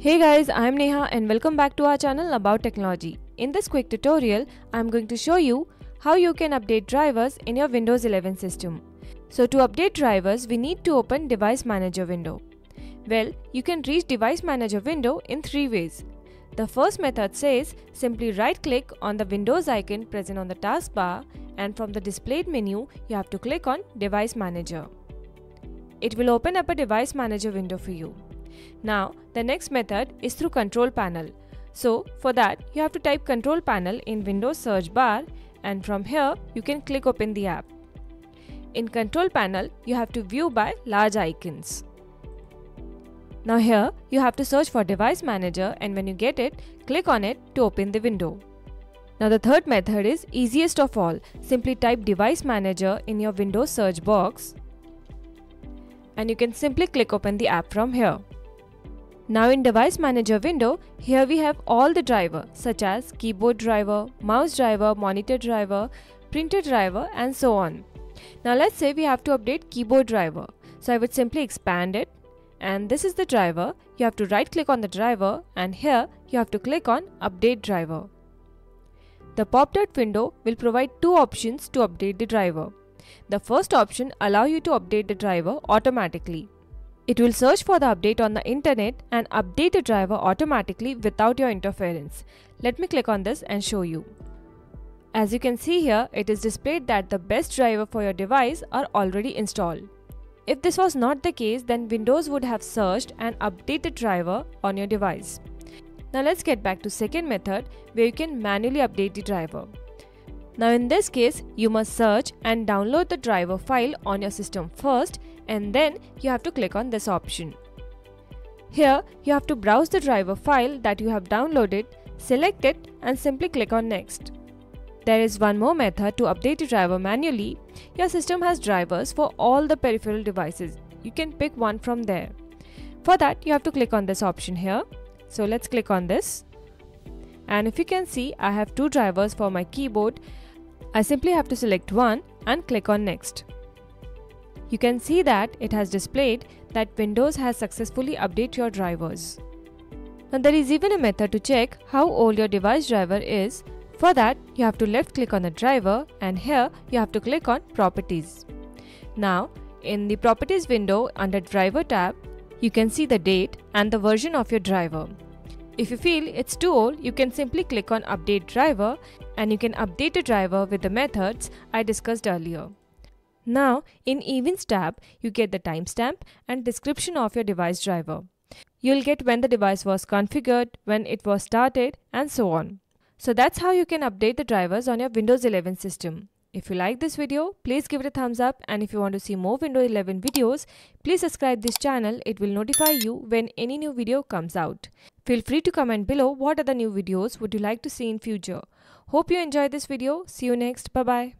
Hey guys, I'm Neha and welcome back to our channel about technology. In this quick tutorial, I'm going to show you how you can update drivers in your Windows 11 system. So to update drivers, we need to open Device Manager window. Well, you can reach Device Manager window in three ways. The first method says simply right click on the Windows icon present on the taskbar, and from the displayed menu, you have to click on Device Manager. It will open up a Device Manager window for you. Now, the next method is through Control Panel. So, for that, you have to type Control Panel in Windows search bar, and from here, you can click open the app. In Control Panel, you have to view by large icons. Now here, you have to search for Device Manager, and when you get it, click on it to open the window. Now the third method is easiest of all. Simply type Device Manager in your Windows search box, and you can simply click open the app from here. Now in Device Manager window, here we have all the drivers such as keyboard driver, mouse driver, monitor driver, printer driver and so on. Now let's say we have to update keyboard driver. So I would simply expand it, and this is the driver. You have to right click on the driver, and here you have to click on Update Driver. The popped-out window will provide two options to update the driver. The first option allows you to update the driver automatically. It will search for the update on the internet and update the driver automatically without your interference. Let me click on this and show you. As you can see here, it is displayed that the best driver for your device are already installed. If this was not the case, then Windows would have searched and updated the driver on your device. Now let's get back to second method where you can manually update the driver. Now in this case, you must search and download the driver file on your system first, and then you have to click on this option. Here, you have to browse the driver file that you have downloaded, select it and simply click on Next. There is one more method to update the driver manually. Your system has drivers for all the peripheral devices. You can pick one from there. For that, you have to click on this option here. So let's click on this. And if you can see, I have two drivers for my keyboard. I simply have to select one and click on Next. You can see that it has displayed that Windows has successfully updated your drivers. Now there is even a method to check how old your device driver is. For that, you have to left click on the driver, and here you have to click on Properties. Now, in the Properties window under Driver tab, you can see the date and the version of your driver. If you feel it's too old, you can simply click on Update Driver, and you can update the driver with the methods I discussed earlier. Now, in Events tab, you get the timestamp and description of your device driver. You'll get when the device was configured, when it was started, and so on. So that's how you can update the drivers on your Windows 11 system. If you like this video, please give it a thumbs up, and if you want to see more Windows 11 videos, please subscribe this channel. It will notify you when any new video comes out. Feel free to comment below what other new videos would you like to see in future. Hope you enjoyed this video. See you next. Bye bye.